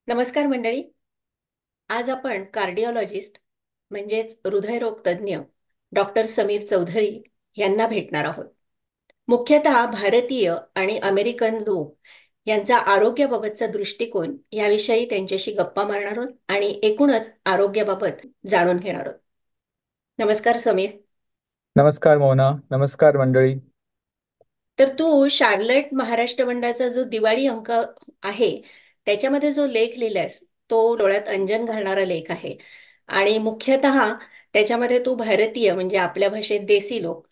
नमस्कार मंडळी. आज आपण कार्डिओलॉजिस्ट म्हणजेच हृदयरोग तज्ज्ञ डॉक्टर समीर चौधरी यांना भेटणार आहोत. मुख्यतः भारतीय आणि अमेरिकन लोक यांचा आरोग्याबाबतचा दृष्टिकोन याविषयी त्यांच्याशी गप्पा मारणार आहोत आणि एकूणच आरोग्याबाबत जाणून घेणार आहोत. नमस्कार समीर. नमस्कार मोहना. नमस्कार मंडळी. तर तू शार्लट महाराष्ट्र मंडळाचा जो दिवाळी अंक आहे त्याच्यामध्ये जो लेख लिहिलायस तो डोळ्यात अंजन घालणारा लेख आहे. आणि मुख्यतः त्याच्यामध्ये तू भारतीय म्हणजे आपल्या भाषेत देसी लोक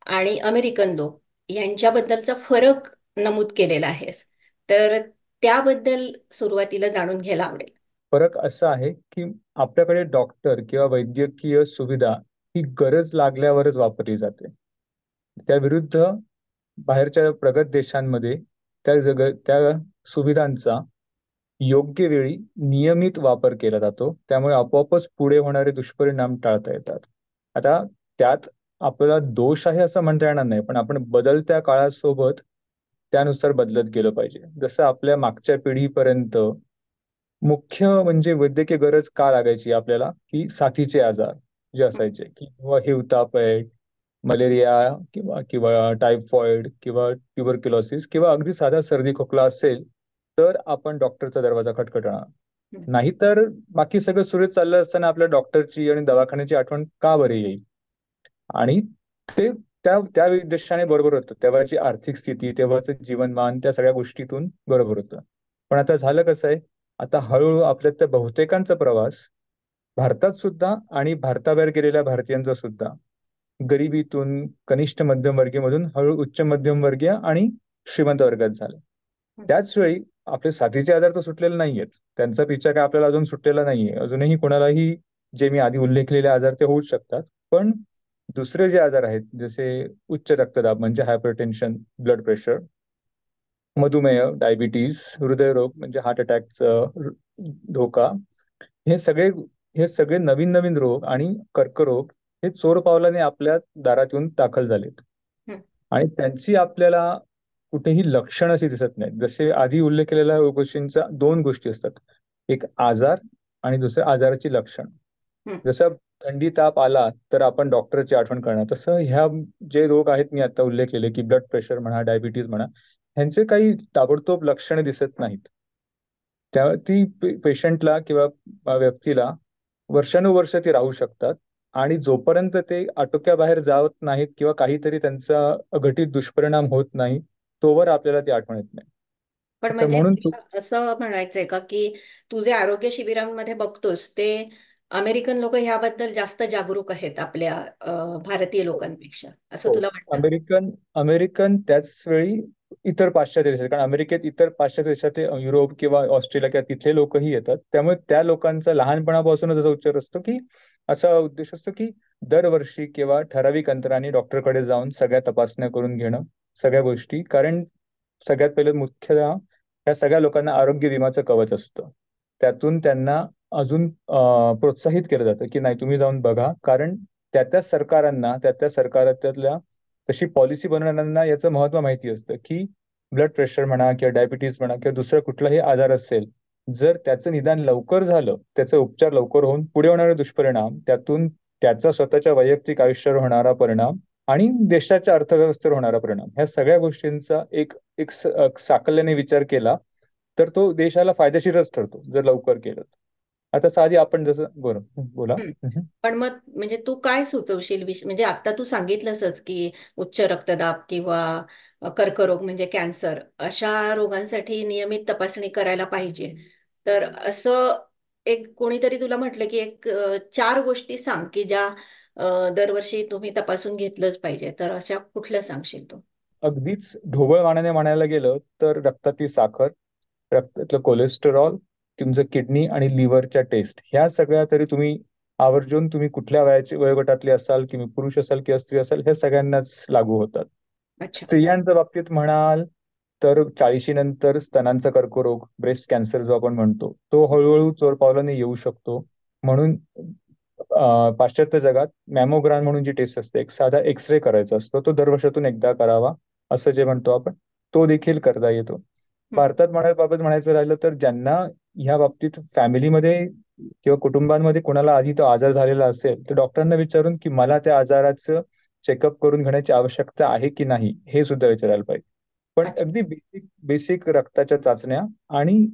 आणि अमेरिकन लोक यांच्याबद्दलचा फरक नमूद केलेला आहेस. तर त्याबद्दल सुरुवातीला जाणून घ्यायला आवडेल. फरक असा आहे की आपल्याकडे डॉक्टर किंवा वैद्यकीय सुविधा ही गरज लागल्यावरच वापरली जाते. त्या विरुद्ध बाहेरच्या प्रगत देशांमध्ये त्या सुविधांचा योग्य वेळी नियमित वापर केला जातो, त्यामुळे आपोआपच पुढे होणारे दुष्परिणाम टाळता येतात. आता त्यात आपल्याला दोष आहे असं म्हणता येणार नाही, पण आपण बदलत्या काळासोबत त्यानुसार बदलत गेलं पाहिजे. जसं आपल्या मागच्या पिढीपर्यंत मुख्य म्हणजे वैद्यकीय गरज का लागायची आपल्याला, की साथीचे आजार जे असायचे, किंवा हिवताप आहे, मलेरिया किंवा किंवा टायफॉइड किंवा ट्युबरक्युलोसिस किंवा अगदी साधा सर्दी खोकला असेल तर आपण डॉक्टरचा दरवाजा खटखटणार. नाहीतर बाकी सगळं सुरळीत चाललं असताना आपल्या डॉक्टरची आणि दवाखान्याची आठवण का बरे येईल. आणि ते त्या त्या उद्देशाने बरोबर होतं, तेव्हाची आर्थिक स्थिती, तेव्हाचं जीवनमान, त्या सगळ्या गोष्टीतून बरोबर होतं. पण आता झालं कसं आहे, आता हळूहळू आपल्या त्या बहुतेकांचा प्रवास भारतात सुद्धा आणि भारताबाहेर गेलेल्या भारतीयांचा सुद्धा गरिबीतून कनिष्ठ मध्यमवर्गीय मधून हळू उच्च मध्यमवर्गीय आणि श्रीमंत वर्गात झालं. त्याच वेळी आपले साथीचे आजार तर सुटलेले नाहीयेत, त्यांचा पिच्छा काय आपल्याला अजून सुटलेला नाहीये. अजूनही कोणालाही जे मी आधी उल्लेख केलेले आजार ते होऊच शकतात. पण दुसरे जे आजार आहेत, जसे उच्च रक्तदाब म्हणजे हायपरटेन्शन, ब्लड प्रेशर, मधुमेह, डायबिटीज, हृदयरोग म्हणजे हार्ट अटॅकचं धोका, हे सगळे हे सगळे नवीन नवीन रोग आणि कर्करोग हे चोर पावलाने आपल्या दारात येऊन दाखल झालेत. आणि त्यांची आपल्याला कुठेही लक्षण अशी दिसत नाहीत. जसे आधी उल्लेख केलेल्या गोष्टींच्या दोन गोष्टी असतात, एक आजार आणि दुसरे आजाराची लक्षण. जसं थंडी ताप आला तर आपण डॉक्टरची आठवण करणार, तसं ह्या जे रोग आहेत मी आता उल्लेख केले, की ब्लड प्रेशर म्हणा, डायबिटीज म्हणा, ह्यांचे काही ताबडतोब लक्षणे दिसत नाहीत. त्या ती पेशंटला किंवा व्यक्तीला वर्षानुवर्ष ते राहू शकतात. आणि जोपर्यंत ते आटोक्याबाहेर जात नाहीत किंवा काहीतरी त्यांचा अघटित दुष्परिणाम होत नाही, तोवर आपल्याला ती आठवण येत नाही. पण तर म्हणजे म्हणून असं म्हणायचंय का की तू जे आरोग्य शिबिरांमध्ये बघतोस ते अमेरिकन लोक ह्याबद्दल जास्त जागरूक आहेत आपल्या भारतीय लोकांपेक्षा, असं हो, तुला वाटतं? अमेरिकन अमेरिकन त्याच वेळी इतर पाश्चात्य देशात, कारण अमेरिकेत इतर पाश्चात्य देशात युरोप किंवा ऑस्ट्रेलिया किंवा तिथले लोकही येतात, त्यामुळे त्या लोकांचा लहानपणापासूनच असा उच्चार असतो की असा उद्देश असतो की दरवर्षी किंवा ठराविक अंतराने डॉक्टरकडे जाऊन सगळ्या तपासण्या करून घेणं, सगळ्या गोष्टी. कारण सगळ्यात पहिले मुख्यतः या सगळ्या लोकांना आरोग्य विमाचं कवच असतं. त्यातून त्यांना अजून प्रोत्साहित केलं जातं की नाही, तुम्ही जाऊन बघा. कारण त्या सरकारांना, त्या सरकारातल्या तशी पॉलिसी बनवणाऱ्यांना याचं महत्व माहिती असतं की ब्लड प्रेशर म्हणा किंवा डायबिटीज म्हणा किंवा दुसरा कुठलाही आजार असेल, जर त्याचं निदान लवकर झालं, त्याचा उपचार लवकर होऊन पुढे होणारे दुष्परिणाम, त्यातून त्याचा स्वतःच्या वैयक्तिक आयुष्यावर होणारा परिणाम आणि देशाच्या अर्थव्यवस्थेवर होणारा परिणाम, ह्या सगळ्या गोष्टींचा एक एक साकल्याने विचार केला तर तो देशाला फायदेशीरच ठरतो जर लवकर केलं तर. आता साधी आपण जसं बरं बोला. हम्म. पण मग म्हणजे तू काय सुचवशील म्हणजे आता तू सांगितलंसच की उच्च रक्तदाब किंवा कर्करोग म्हणजे कॅन्सर अशा रोगांसाठी नियमित तपासणी करायला पाहिजे. तर असं एक कोणीतरी तुला म्हटलं की चार गोष्टी सांग की ज्या दरवर्षी तुम्ही तपासून घेतलंच पाहिजे, तर अशा कुठल्या सांगशील तू? अगदीच ढोबळ मानाने म्हणायला गेलं तर रक्तातली साखर, रक्तातलं कोलेस्टेरॉल, तुमचं किडनी आणि लिव्हरच्या टेस्ट, ह्या सगळ्या तरी तुम्ही आवर्जून, तुम्ही कुठल्या वयाचे वयोगटातले असाल, की पुरुष असाल किंवा स्त्री असाल, ह्या सगळ्यांनाच लागू होतात. अच्छा. स्त्रियांच्या बाबतीत म्हणाल तर 40 नंतर स्तनांचा कर्करोग, ब्रेस्ट कॅन्सर जो आपण म्हणतो, तो हळूहळू चोर पावलाने येऊ शकतो. म्हणून पाश्चात्य जगात मॅमोग्राम म्हणून जी टेस्ट असते, एक साधा एक्सरे करायचा असतो, तो दर वर्षातून एकदा करावा असं जे म्हणतो आपण, तो देखील करता येतो. हम्म. भारतात म्हणायबाबत म्हणायचं राहिलं तर ज्यांना ह्या बाबतीत फॅमिलीमध्ये किंवा कुटुंबांमध्ये कोणाला आधी तो आजार झालेला असेल तर डॉक्टरांना विचारून की मला त्या आजाराचं चेकअप करून घेण्याची आवश्यकता आहे की नाही हे सुद्धा विचारायला पाहिजे. पण अच्छा. अगदी बेसिक बेसिक रक्ताच्या चाचण्या आणि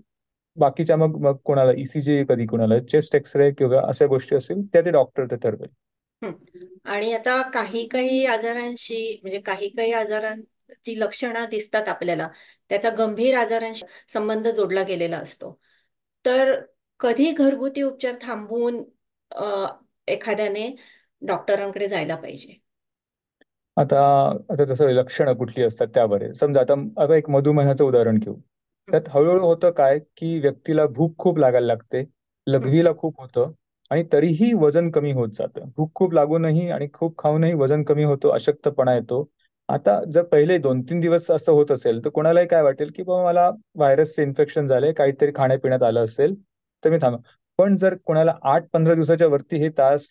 बाकीच्या मग मग कोणाला ईसीजी, कधी कोणाला चेस्ट एक्सरे किंवा अशा गोष्टी असतील त्या ते डॉक्टर ते ठरवेल. हं. आणि आता काही काही आजारांशी म्हणजे काही काही आजारांची लक्षणं दिसतात आपल्याला, त्याचा गंभीर आजारांशी संबंध जोडला गेलेला असतो. तर कधी घरगुती उपचार थांबवून एखाद्याने डॉक्टरांकडे जायला पाहिजे? आता आता जसं लक्षणं कुठली असतात त्यावर आहे. समजा आता आता एक मधुमेहाचं उदाहरण घेऊ. हं, त्यात हळूहळू होतं काय की व्यक्तीला भूक खूप लागायला लागते, हं, लघवीला खूप होतं आणि तरीही वजन कमी होत जातं. भूक खूप लागूनही आणि खूप खाऊनही वजन कमी होतो, अशक्तपणा येतो. आता जर पहिले 2-3 दिवस असं होत असेल तर कोणालाही काय वाटेल की बाबा मला व्हायरसचं इन्फेक्शन झालंय, काहीतरी खाण्यापिण्यात आलं असेल तर मी थांबा. पण जर कोणाला 8-15 दिवसाच्या वरती हे त्रास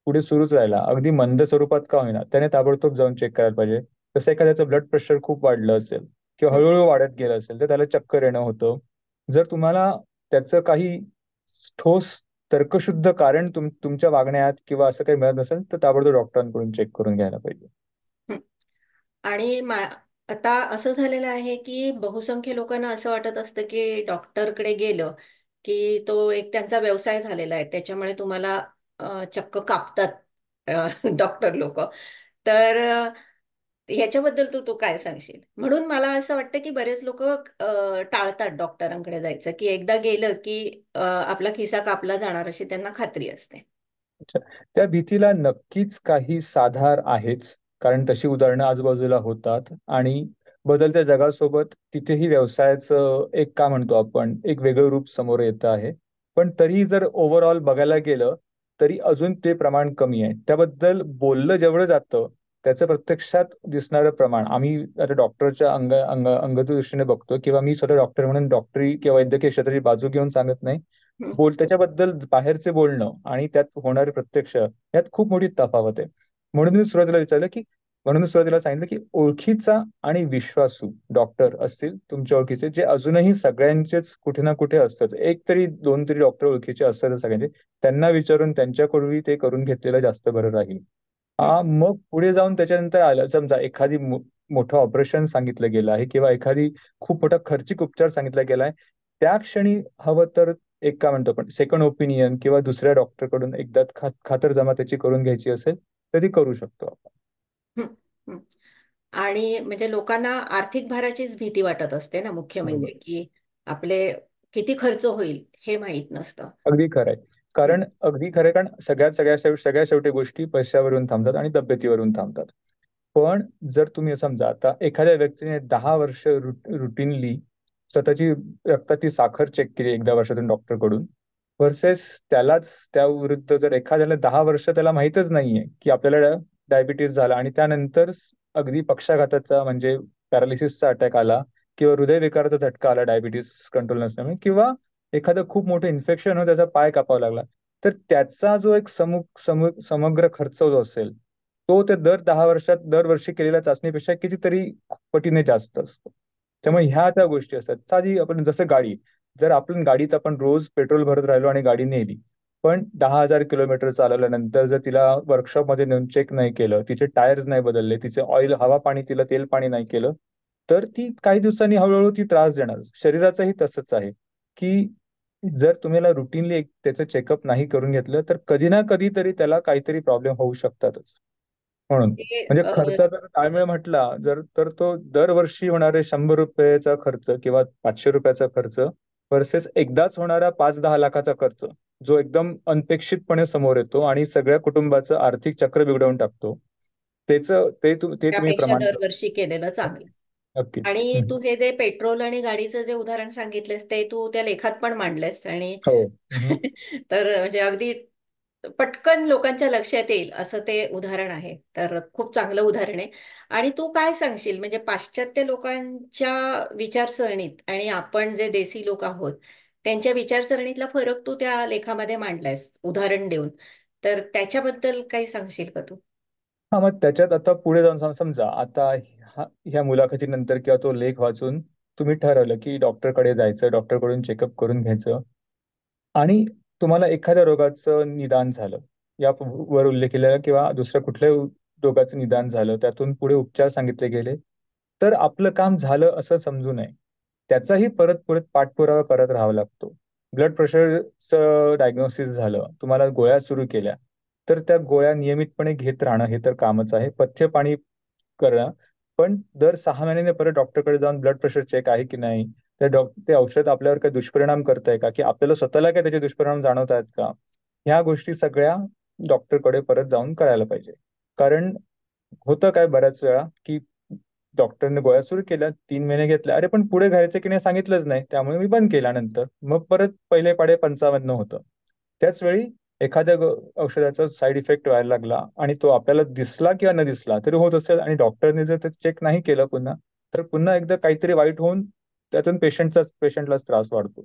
पुढे सुरूच राहिला, अगदी मंद स्वरूपात का होईना, त्याने ताबडतोब जाऊन चेक करायला पाहिजे. जसं एखाद्याचं ब्लड प्रेशर खूप वाढलं असेल किंवा हं, हळूहळू वाढत गेलं असेल तर त्याला चक्कर येणं होतं. जर तुम्हाला त्याचं काही ठोस तर्कशुद्ध कारण तुमच्या वागण्यात किंवा असं काही मिळत नसेल तर ताबडतोब डॉक्टरांकडून चेक करून घ्यायला पाहिजे. हं. आणि आता असं झालेलं आहे की बहुसंख्य लोकांना असं वाटत असतं की डॉक्टरकडे गेलं की तो एक त्यांचा व्यवसाय झालेला आहे, त्याच्यामुळे तुम्हाला चक्क कापतात डॉक्टर लोक. तर ह्याच्याबद्दल तू तू काय सांगशील? म्हणून मला असं वाटतं की बरेच लोक टाळतात डॉक्टरांकडे जायचं, की एकदा गेलं की आपला खिसा कापला जाणार अशी त्यांना खात्री असते. अच्छा. त्या भीतीला नक्कीच काही साधार आहेच, कारण तशी उदाहरणं आजूबाजूला होतात आणि बदलत्या जगासोबत तिथेही व्यवसायाचं एक काय म्हणतो आपण एक वेगळं रूप समोर येतं आहे. पण तरीही जर ओव्हरऑल बघायला गेलं तरी अजून ते प्रमाण कमी आहे. त्याबद्दल बोललं जेवढं जातं त्याचं प्रत्यक्षात दिसणारं प्रमाण आम्ही आता डॉक्टरच्या अंगत दृष्टीने बघतो किंवा मी स्वतः डॉक्टर म्हणून डॉक्टरी किंवा वैद्यकीय क्षेत्राची बाजू घेऊन सांगत नाही. हं, त्याच्याबद्दल बाहेरचे बोलणं आणि त्यात होणारे प्रत्यक्ष यात खूप मोठी तफावत आहे. म्हणून मी सुरुवातीला विचारलं की म्हणून सुरुवातीला सांगितलं की ओळखीचा आणि विश्वासू डॉक्टर असतील तुमच्या ओळखीचे, जे अजूनही सगळ्यांचेच कुठे ना कुठे असतात, एक तरी दोन तरी डॉक्टर ओळखीचे असतात सगळ्यांचे, त्यांना विचारून त्यांच्याकडून ते करून घेतलेलं जास्त बरं राहील. हं, मग पुढे जाऊन त्याच्यानंतर आलं समजा एखादी मोठं ऑपरेशन सांगितलं गेलं आहे किंवा एखादी खूप मोठा खर्चिक उपचार सांगितला गेला आहे, त्या क्षणी हवं तर एक काय म्हणतो आपण सेकंड ओपिनियन किंवा दुसऱ्या डॉक्टरकडून एकदा खातरजमा त्याची करून घ्यायची असेल तर ती करू शकतो आपण. हं, हं. आणि म्हणजे लोकांना आर्थिक भाराचीच भीती वाटत असते ना, मुख्य म्हणजे बरोबर. की आपले किती खर्च होईल हे माहीत नसतं. अगदी खरंय. हं, अगदी खरंय, कारण सगळ्या शेवटी गोष्टी पैशावरून थांबतात आणि तब्येतीवरून थांबतात. पण जर तुम्ही समजा आता एखाद्या व्यक्तीने 10 वर्ष रुटीनली स्वतःची रक्ताची साखर चेक केली एकदा वर्षातून डॉक्टरकडून, वर्सेस त्यालाच त्या विरुद्ध जर एखाद्याला 10 वर्ष त्याला माहीतच नाहीये की आपल्याला डायबिटीस झाला आणि त्यानंतर अगदी पक्षाघाताचा म्हणजे पॅरालिसिसचा अटॅक आला किंवा हृदयविकाराचा झटका आला डायबिटीस कंट्रोल नसल्यामुळे किंवा एखादं खूप मोठं इन्फेक्शन हो त्याचा पाय कापावा लागला, तर त्याचा जो एक समग्र खर्च जो असेल तो त्या दर 10 वर्षात दरवर्षी केलेल्या चाचणीपेक्षा कितीतरी पटीने जास्त असतो. हं. त्यामुळे ह्या त्या गोष्टी असतात. साधी आपण जसं गाडी, जर आपण गाडीत आपण रोज पेट्रोल भरत राहिलो आणि गाडी नेली, पण 10,000 किलोमीटर चालवल्यानंतर जर तिला वर्कशॉपमध्ये नेऊन चेक नाही केलं, तिचे टायर्स नाही बदलले, तिचे ऑइल हवा पाणी तिला तेल पाणी नाही केलं, तर ती काही दिवसांनी हळूहळू ती त्रास देणार. शरीराचंही तसंच आहे की जर तुम्हाला रुटीनली एक त्याचं चेकअप नाही करून घेतलं तर कधी ना कधी तरी त्याला काहीतरी प्रॉब्लेम होऊ शकतातच. म्हणून ते, म्हणजे खर्चाचा जर ताळमेळ म्हटला जर तर तो दरवर्षी होणारे 100 रुपयाचा खर्च किंवा 500 रुपयाचा खर्च वर्सेस एकदाच होणारा 5-10 लाखाचा खर्च, जो एकदम अनपेक्षितपणे समोर येतो आणि सगळ्या कुटुंबाचं आर्थिक चक्र बिघडवून टाकतो, ते तुम्ही त्यापेक्षा प्रमाण करा. दरवर्षी केलेलं चांगलं. नक्कीच. आणि तू हे जे पेट्रोल आणि गाडीचं जे उदाहरण सांगितलेस ते तू त्या लेखात पण मांडलेस. आणि हो. हम्म. तर म्हणजे अगदी पटकन लोकांच्या लक्षात येईल असं ते उदाहरण आहे. तर खूप चांगलं उदाहरण आहे. आणि तू काय सांगशील म्हणजे पाश्चात्य लोकांच्या विचारसरणीत आणि आपण जे देसी लोक आहोत त्यांच्या विचारसरणीतला फरक तू त्या लेखामध्ये मांडलायस उदाहरण देऊन. तर त्याच्याबद्दल काही सांगशील का तू? हा, मग त्याच्यात आता पुढे जाऊन समजा आता ह्या मुलाखतीनंतर किंवा तो लेख वाचून तुम्ही ठरवलं की डॉक्टरकडे जायचं, डॉक्टरकडून चेकअप करून घ्यायचं. आणि तुम्हाला एखाद्या रोगाचं निदान झालं, या वर उल्लेख केलेला किंवा दुसऱ्या कुठल्याही रोगाचं निदान झालं, त्यातून पुढे उपचार सांगितले गेले, तर आपलं काम झालं असं समजू नये. त्याचाही परत परत पाठपुरावा करत राहावा लागतो. ब्लड प्रेशरचं डायग्नोसिस झालं, तुम्हाला गोळ्या सुरू केल्या, तर त्या गोळ्या नियमितपणे घेत राहणं हे तर कामच आहे. पथ्य पाणी करणं, पण दर 6 महिन्याने परत डॉक्टरकडे जाऊन ब्लड प्रेशर चेक आहे की नाही, ते औषध आपल्यावर काही दुष्परिणाम करतंय का, की आपल्याला स्वतःला काय त्याचे दुष्परिणाम जाणवत आहेत का, ह्या गोष्टी सगळ्या डॉक्टरकडे परत जाऊन करायला पाहिजे. कारण होतं काय बऱ्याच वेळा, की डॉक्टरने गोळ्या सुरू केल्या, 3 महिने घेतल्या, अरे पण पुढे घ्यायचं की नाही सांगितलंच नाही, त्यामुळे मी बंद केल्यानंतर मग परत पहिले पाडे 55 होतं. त्याच वेळी एखाद्या औषधाचा साईड इफेक्ट व्हायला लागला आणि तो आपल्याला दिसला किंवा न दिसला तरी होत असेल, आणि डॉक्टरने जर ते चेक नाही केलं पुन्हा, तर पुन्हा एकदा काहीतरी वाईट होऊन त्यातून पेशंटलाच त्रास वाढतो.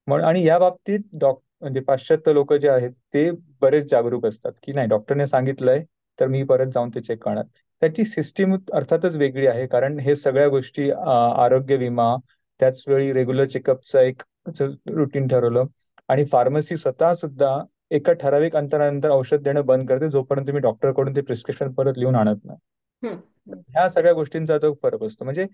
आणि या बाबतीत म्हणजे पाश्चात्य लोक जे आहेत ते बरेच जागरूक असतात, की नाही डॉक्टरने सांगितलंय तर मी परत जाऊन ते चेक करणार. त्याची सिस्टीम अर्थातच वेगळी आहे, कारण हे सगळ्या गोष्टी आरोग्य विमा, त्याच वेळी रेग्युलर चेकअपचं एक रुटीन ठरवलं, आणि फार्मसी स्वतः सुद्धा एका ठराविक अंतरानंतर औषध देणं बंद करते जोपर्यंत तुम्ही डॉक्टरकडून ते प्रिस्क्रिप्शन परत लिहून आणत नाही. हं, हं, ह्या सगळ्या गोष्टींचा तो फरक असतो. म्हणजे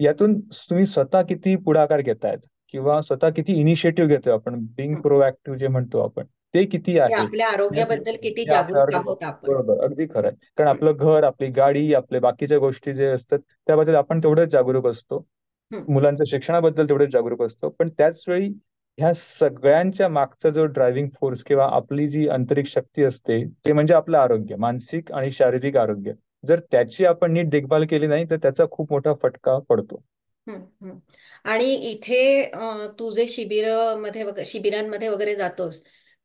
यातून तुम्ही स्वतः किती पुढाकार घेतायत किंवा स्वतः किती इनिशिएटिव्ह घेतोय, आपण बिंग हं. प्रोएक्टिव्ह जे म्हणतो आपण, ते किती हे आहे आपल्या आरोग्याबद्दल किती हे आपल्या जागरूक आरोग्य. आहोत आपण. बरोबर, अगदी खरं आहे. कारण हं, आपलं घर, आपली गाडी, आपले बाकीच्या गोष्टी जे असतात त्याबद्दल आपण तेवढंच जागरूक असतो. हं, मुलांच्या शिक्षणाबद्दल तेवढेच जागरूक असतो, पण त्याच वेळी ह्या सगळ्यांच्या मागचा जो ड्रायव्हिंग फोर्स किंवा आपली जी आंतरिक शक्ती असते, ते म्हणजे आपलं आरोग्य, मानसिक आणि शारीरिक आरोग्य. जर त्याची आपण नीट देखभाल केली नाही तर त्याचा खूप मोठा फटका पडतो. हं, हं. आणि इथे तू जे शिबिरांमध्ये वगैरे जातोस,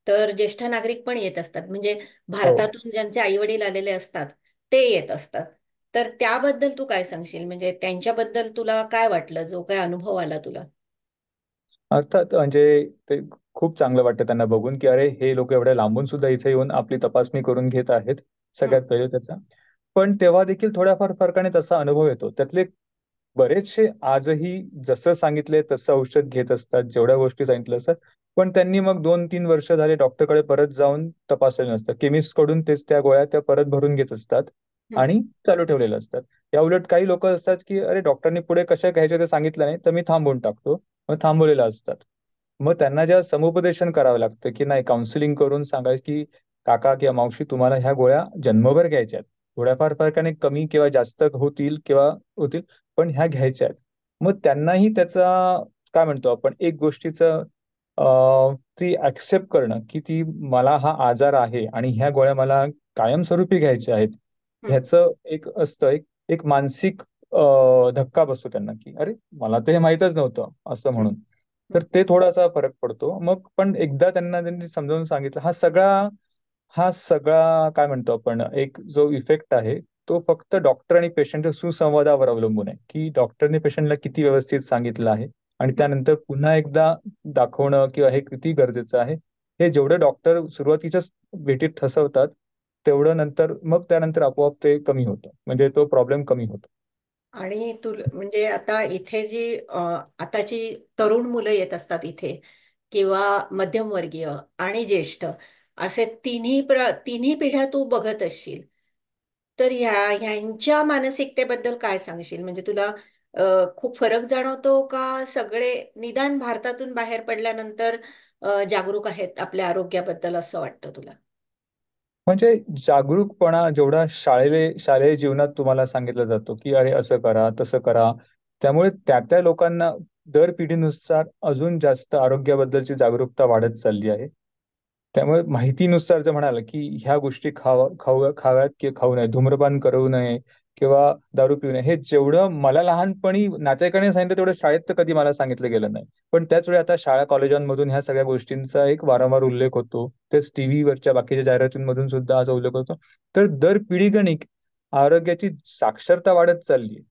तर ज्येष्ठ नागरिक पण येत असतात. म्हणजे हो. भारतातून ज्यांचे आई वडील आलेले असतात ते येत असतात. तर त्याबद्दल तू काय सांगशील? म्हणजे त्यांच्याबद्दल तुला काय वाटलं, जो काय अनुभव आला तुला? अर्थात म्हणजे ते खूप चांगलं वाटतं त्यांना बघून, की अरे हे लोक एवढ्या लांबून सुद्धा इथे येऊन आपली तपासणी करून घेत आहेत. हं, सगळ्यात पहिले त्याचा. पण तेव्हा देखील थोड्याफार फरकाने तसा अनुभव येतो. त्यातले बरेचसे आजही जसं सांगितलंय तसं औषध घेत असतात, जेवढ्या गोष्टी सांगितल्या असतात. पण त्यांनी मग 2-3 वर्ष झाले डॉक्टरकडे परत जाऊन तपासलेलं नसतं. केमिस्ट कडून तेच त्या गोळ्या त्या परत भरून घेत असतात हं, आणि चालू ठेवलेल्या असतात. या उलट काही लोक असतात, की अरे डॉक्टरनी पुढे कशा घ्यायच्या ते सांगितलं नाही तर मी थांबवून टाकतो. मग थांबवलेल्या असतात. मग त्यांना जेव्हा समुपदेशन करावं लागतं, की नाही काउन्सिलिंग करून सांगायचं, की काका किंवा मावशी तुम्हाला ह्या गोळ्या जन्मभर घ्यायच्या आहेत. थोड्याफार फरकाने कमी किंवा जास्त होतील, पण ह्या घ्यायच्या आहेत. मग त्यांनाही त्याचा काय म्हणतो आपण एक गोष्टीचं ती ऍक्सेप्ट करणं, की मला हा आजार आहे आणि ह्या गोळ्या मला कायमस्वरूपी घ्यायच्या आहेत. हं, ह्याचं एक असतं एक एक मानसिक धक्का बसतो त्यांना, की अरे मला तर हे माहीतच नव्हतं असं हं, म्हणून. तर हं, ते थोडासा फरक पडतो. मग पण एकदा त्यांनी समजावून सांगितलं, हा सगळा काय म्हणतो आपण एक जो इफेक्ट आहे तो फक्त डॉक्टर आणि पेशंटच्या सुसंवादावर अवलंबून आहे, की डॉक्टरने पेशंटला किती व्यवस्थित सांगितलं आहे आणि हं. त्यानंतर पुन्हा एकदा दाखवणं किंवा हे किती गरजेचं आहे, हे जेवढं डॉक्टर सुरुवातीच्याच भेटीत ठसवतात तेवढं नंतर मग त्यानंतर आपोआप ते कमी होतं, म्हणजे तो प्रॉब्लेम कमी होतो. आणि म्हणजे आता इथे आताची तरुण मुलं येत असतात इथे, किंवा मध्यमवर्गीय आणि ज्येष्ठ, असे तिन्ही पिढ्या तू बघत असशील. तर ह्यांच्या मानसिकतेबद्दल काय सांगशील? म्हणजे तुला खूप फरक जाणवतो का? सगळे निदान भारतातून बाहेर पडल्यानंतर जागरूक आहेत आपल्या आरोग्याबद्दल, असं वाटतं तुला? म्हणजे जागरूकपणा जेवढा शालेय जीवनात तुम्हाला सांगितलं जातो, की अरे असं करा तसं करा, त्यामुळे त्या लोकांना दर पिढीनुसार अजून जास्त आरोग्याबद्दलची जागरूकता वाढत चालली आहे. त्यामुळे माहितीनुसार जर म्हणाल, की ह्या गोष्टी खाव्यात की खाऊ नये, धूम्रपान करू नये किंवा दारू पिऊ नये, हे जेवढं मला लहानपणी नातेवाईकांनी सांगितलं तेवढं शाळेत तर कधी मला सांगितलं गेलं नाही. पण त्याच वेळी आता शाळा कॉलेजांमधून ह्या सगळ्या गोष्टींचा एक वारंवार उल्लेख होतो. तेच टीव्हीवरच्या बाकीच्या जाहिरातींमधून सुद्धा असा उल्लेख होतो. तर दर पिढीगणिक आरोग्याची साक्षरता वाढत चालली आहे.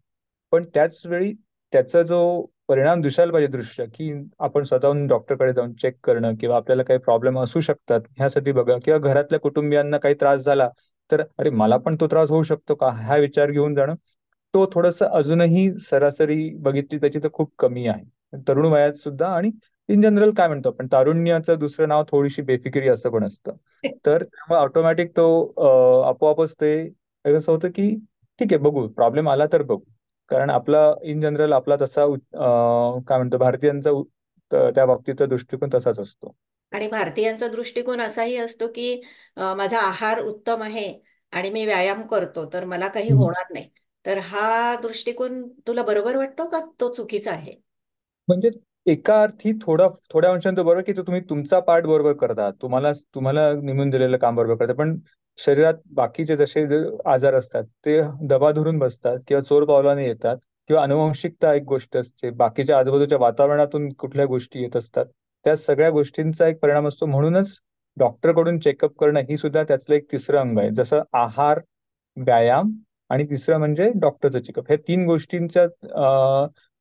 पण त्याच वेळी त्याचा जो परिणाम दिसायला पाहिजे दृश्य, की आपण स्वतःहून डॉक्टरकडे जाऊन चेक करणं किंवा आपल्याला काही प्रॉब्लेम असू शकतात ह्यासाठी बघा, किंवा घरातल्या कुटुंबियांना काही त्रास झाला तर अरे मला पण तो त्रास होऊ शकतो का, हा विचार घेऊन जाणं, तो थोडंसं अजूनही सरासरी बघितली त्याची तर खूप कमी आहे तरुण वयात सुद्धा आणि इन जनरल काय म्हणतो आपण, तारुण्याचं दुसरं नाव थोडीशी बेफिकिरी असं पण असतं. तर त्यामुळे ऑटोमॅटिक तो आपोआपच ते कसं होतं की ठीक आहे बघू, प्रॉब्लेम आला तर बघू. कारण आपला इन जनरल आपला तसा काय म्हणतो भारतीयांचा त्या बाबतीतचा दृष्टिकोन तसाच असतो. आणि भारतीयांचा दृष्टिकोन असाही असतो की माझा आहार उत्तम आहे आणि मी व्यायाम करतो तर मला काही होणार नाही. तर हा दृष्टिकोन तुला बरोबर वाटतो का तो चुकीचा आहे? म्हणजे एका अर्थी थोड्या अंशाने तो बरोबर की तो तुम्ही तुमचा पार्ट बरोबर करता, तुम्हाला तुम्हाला नेमून दिलेलं काम बरोबर करता, पण शरीरात बाकीचे जसे जे आजार असतात ते दबा धरून बसतात किंवा चोर पावलाने येतात, किंवा अनुवंशिकता एक गोष्ट असते, बाकीच्या आजूबाजूच्या वातावरणातून कुठल्या गोष्टी येत असतात, त्या सगळ्या गोष्टींचा एक परिणाम असतो. म्हणूनच डॉक्टरकडून चेकअप करणं ही सुद्धा त्यातलं एक तिसरं अंग आहे. जसं आहार, व्यायाम आणि तिसरं म्हणजे डॉक्टरचं चेकअप, हे तीन गोष्टींच्या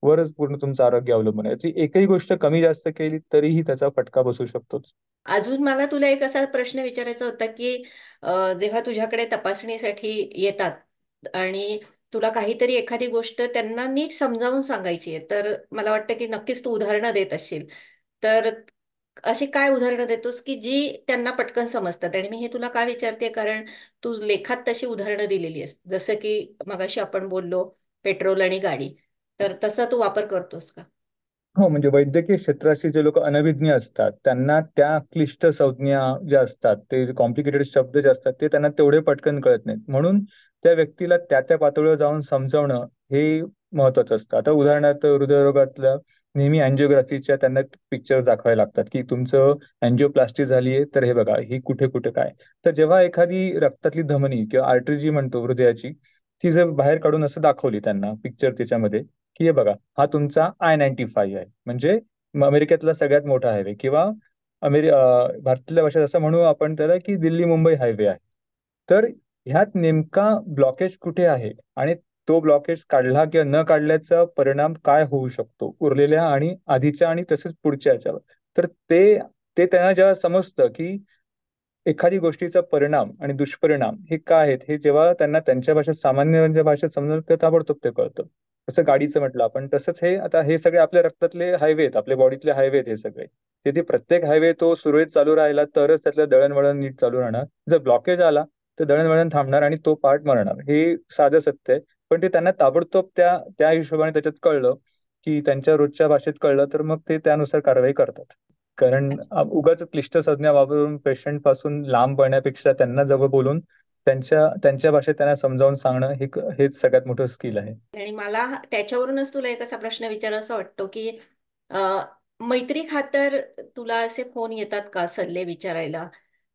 वरच पूर्ण तुमचं आरोग्य अवलंबून आहे. ती एकही गोष्ट कमी जास्त केली तरीही त्याचा फटका बसू शकतोच. अजून मला तुला एक असा प्रश्न विचारायचा होता की जेव्हा तुझ्याकडे तपासणीसाठी येतात आणि तुला काहीतरी एखादी गोष्ट त्यांना नीट समजावून सांगायची आहे, तर मला वाटतं की नक्कीच तू उदाहरणं देत असशील. तर अशी काय उदाहरणं देतोस की जी त्यांना पटकन समजतात? आणि मी हे तुला का विचारते, कारण तू लेखात तशी उदाहरणं दिलेली आहेस, जसं की मगाशी आपण बोललो पेट्रोल आणि गाडी. तर तसा तू वापर करतोस का? हो, म्हणजे वैद्यकीय क्षेत्राशी जे लोक अनभिज्ञ असतात त्यांना त्या क्लिष्ट संज्ञा ज्या असतात, ते कॉम्प्लिकेटेड शब्द जे असतात ते त्यांना तेवढे पटकन कळत नाहीत. म्हणून त्या व्यक्तीला त्या त्या पातळीवर जाऊन समजावणं हे महत्वाचं असतं. आता उदाहरणार्थ हृदयरोगातलं नेहमी अँजिओग्राफीच्या त्यांना पिक्चर दाखवायला लागतात की तुमचं अँजिओप्लास्टी झाली आहे तर हे बघा ही कुठे कुठे काय. तर जेव्हा एखादी रक्तातली धमनी किंवा आर्टरी जी म्हणतो हृदयाची, ती जर बाहेर काढून असं दाखवली त्यांना पिक्चर त्याच्यामध्ये, की हे बघा हा तुमचा I-95 आहे, म्हणजे अमेरिकेतला सगळ्यात मोठा हायवे, किंवा भारतातल्या भाषेत असं म्हणू आपण त्याला की दिल्ली मुंबई हायवे आहे. तर ह्यात नेमका ब्लॉकेज कुठे आहे आणि तो ब्लॉकेज काढला किंवा न काढल्याचा परिणाम काय होऊ शकतो उरलेल्या आणि आधीच्या आणि तसेच पुढच्या याच्यावर. तर ते ते त्यांना जेव्हा समजतं की एखादी गोष्टीचा परिणाम आणि दुष्परिणाम हे काय आहेत, हे जेव्हा त्यांना त्यांच्या भाषेत सामान्य भाषेत समजलं तर ताबडतोब ते कळतं. जसं गाडीचं म्हटलं आपण, तसंच हे आता हे सगळे आपल्या रक्तातले हायवे आहेत, आपल्या बॉडीतले हायवे आहेत हे सगळे. तिथे प्रत्येक हायवे तो सुरळीत चालू राहिला तरच त्यातलं दळणवळण नीट चालू राहणार. जर ब्लॉकेज आला तर दळणवळण थांबणार आणि तो पार्ट मरणार. हे साधं सत्य आहे. पण ते त्यांना ताबडतोब त्या त्या हिशोबाने त्याच्यात कळलं, की त्यांच्या रोजच्या भाषेत कळलं तर मग ते त्यानुसार कारवाई करतात. कारण उगाच क्लिष्ट संज्ञा वापरून पेशंट पासून लांब पळण्यापेक्षा त्यांना जवळ बोलून त्यांच्या त्यांच्या भाषेत त्यांना समजावून सांगणं हेच सगळ्यात मोठं स्किल आहे. आणि मला त्याच्यावरूनच तुला एक असा प्रश्न विचारायचा वाटतो की अ, मैत्री खातर तुला असे फोन येतात का सल्ले विचारायला?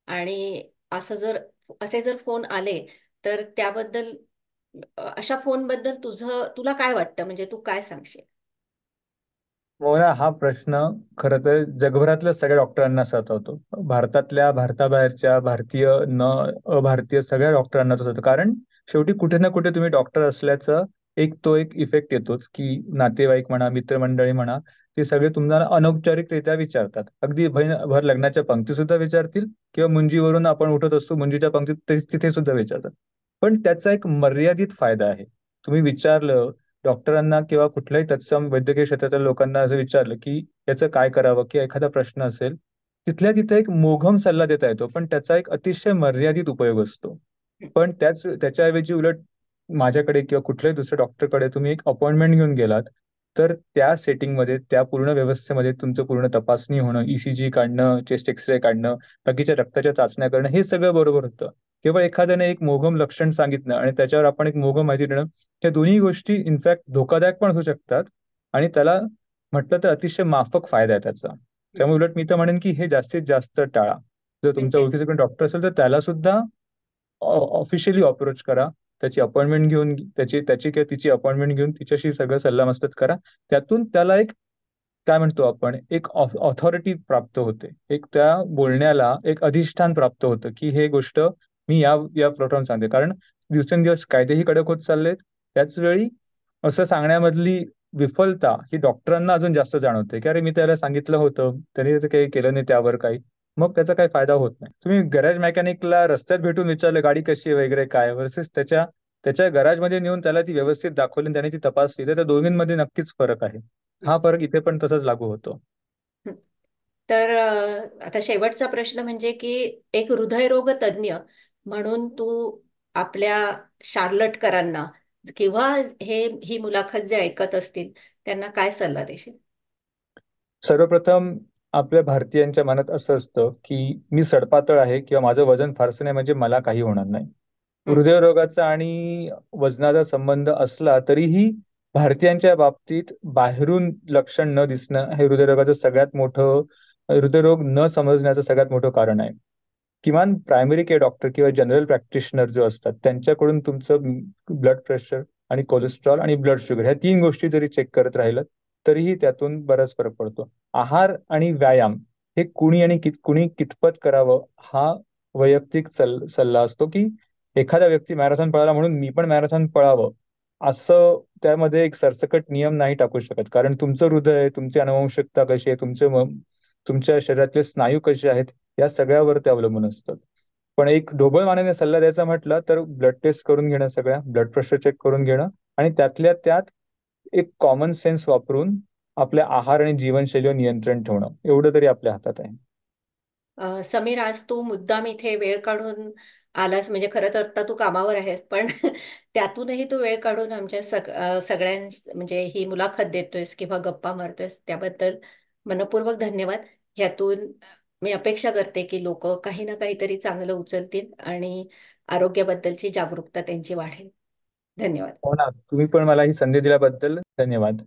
आणि असे जर फोन आले तर त्याबद्दल, अशा फोन बद्दल तुला काय वाटतं, म्हणजे तू काय सांगशील? मोना, हा प्रश्न खरं तर जगभरातल्या सगळ्या डॉक्टरांना सतावतो. भारतातल्या, भारताबाहेरच्या, भारतीय न अभारतीय सगळ्या डॉक्टरांना तसं होतं. कारण शेवटी कुठे ना कुठे तुम्ही डॉक्टर असल्याचा एक इफेक्ट येतोच, की नातेवाईक म्हणा, मित्रमंडळी म्हणा, ते सगळे तुम्हाला अनौपचारिकरित्या विचारतात. अगदी भर लग्नाच्या पंक्ती सुद्धा विचारतील, किंवा मुंजीवरून आपण उठत असतो मुंजीच्या पंक्तीत तिथे सुद्धा विचारतात. पण त्याचा एक मर्यादित फायदा आहे. तुम्ही विचारलं डॉक्टरांना किंवा कुठल्याही तत्सम वैद्यकीय क्षेत्रातील लोकांना असं विचारलं की याचं काय करावं, किंवा एखादा प्रश्न असेल, तिथल्या तिथे एक मोघम सल्ला देता येतो, पण त्याचा एक अतिशय मर्यादित उपयोग असतो. पण त्याच्याऐवजी उलट माझ्याकडे किंवा कुठल्याही दुसऱ्या डॉक्टरकडे तुम्ही एक अपॉइंटमेंट घेऊन गेलात तर त्या सेटिंगमध्ये, त्या पूर्ण व्यवस्थेमध्ये तुमचं पूर्ण तपासणी होणं, ईसीजी काढणं, चेस्ट एक्सरे काढणं, बाकीच्या रक्ताच्या चाचण्या करणं, हे सगळं बरोबर होतं. केवळ एखाद्याने एक मोघम लक्षण सांगितलं आणि त्याच्यावर आपण एक मोघम माहिती देणं, त्या दोन्ही गोष्टी इनफॅक्ट धोकादायक पण असू शकतात. आणि त्याला म्हटलं तर अतिशय माफक फायदा आहे त्याचा. त्यामुळे उलट मी तर म्हणेन की हे जास्तीत जास्त टाळा. जर तुमच्या म्हणजे ओळखीचे कोणी डॉक्टर असेल तर त्याला सुद्धा ऑफिशियली अप्रोच करा. त्याची अपॉइंटमेंट घेऊन, त्याची किंवा तिची अपॉइंटमेंट घेऊन तिच्याशी सगळं सल्लामसलत करा. त्यातून त्याला एक काय म्हणतो आपण, एक ऑथॉरिटी प्राप्त होते, एक त्या बोलण्याला एक अधिष्ठान प्राप्त होतं की हे गोष्ट मी या या प्रोटॉन सांगते. कारण दिवसेंदिवस कायदेही कडक होत चाललेत, त्याच वेळी असं सांगण्यामधली विफलता ही डॉक्टरांना अजून जास्त जाणवते की अरे मी त्याला सांगितलं होतं, त्याने त्याचं काही केलं नाही त्यावर काही, मग त्याचा काही फायदा होत नाही. तुम्ही गॅरेज मेकॅनिकला रस्त्यात भेटून विचारलं गाडी कशी आहे वगैरे काय, वर्सेस त्याच्या त्याच्या गॅरेजमध्ये नेऊन त्याला ती व्यवस्थित दाखवली आणि त्याने ती तपासली, तर त्या दोघींमध्ये नक्कीच फरक आहे. हा फरक इथे पण तसाच लागू होतो. तर आता शेवटचा प्रश्न म्हणजे की एक हृदयरोग तज्ञ म्हणून तू आपल्या शार्लटकरांना किंवा ही मुलाखत जे ऐकत असतील त्यांना काय सल्ला देशील? सर्वप्रथम आपल्या भारतीयांच्या मनात असं असतं की मी सडपातळ आहे किंवा माझं वजन फारसं नाही म्हणजे मला काही होणार नाही. हं. हृदयरोगाचा आणि वजनाचा संबंध असला तरीही भारतीयांच्या बाबतीत बाहेरून लक्षण न दिसणं हे हृदयरोगाचं सगळ्यात मोठं, हृदयरोग न समजण्याचं सगळ्यात मोठं कारण आहे. किमान प्रायमरी केअर डॉक्टर किंवा जनरल प्रॅक्टिशनर जो असतात त्यांच्याकडून तुमचं ब्लड प्रेशर आणि कोलेस्ट्रॉल आणि ब्लड शुगर ह्या तीन गोष्टी जरी चेक करत राहिलं तरीही त्यातून बराच फरक पडतो. आहार आणि व्यायाम हे कुणी कितपत करावं हा वैयक्तिक सल्ला असतो की एखादा व्यक्ती मॅरेथॉन पळाला म्हणून मी पण मॅरेथॉन पळावं असं त्यामध्ये एक सरसकट नियम नाही टाकू शकत, कारण तुमचं हृदय, तुमची अनुवंशिकता कशी आहे, तुमच्या शरीरातले स्नायू कसे आहेत या सगळ्यावर ते अवलंबून असतं. पण एक ढोबळ मानेने सल्ला द्यायचा म्हटलं तर ब्लड टेस्ट करून घेणं, सगळ्या ब्लड प्रेशर चेक करून घेणं आणि त्यातल्या त्यात एक कॉमन सेन्स वापरून आपल्या आहार आणि जीवनशैलीवर नियंत्रण ठेवणं एवढं तरी आपल्या हातात आहे. समीर, आज तू मुद्दाम इथे वेळ काढून आलास म्हणजे खरं तर आता तू कामावर आहेस, पण त्यातूनही तू वेळ काढून आमच्या सगळ्यां म्हणजे ही मुलाखत देतोयस किंवा गप्पा मारतोयस त्याबद्दल मनपूर्वक धन्यवाद. ह्यातून मी अपेक्षा करते की लोक काही ना काहीतरी चांगलं उचलतील आणि आरोग्याबद्दलची जागरूकता त्यांची वाढेल. धन्यवाद. हो ना, तुम्ही पण मला ही संधी दिल्याबद्दल धन्यवाद.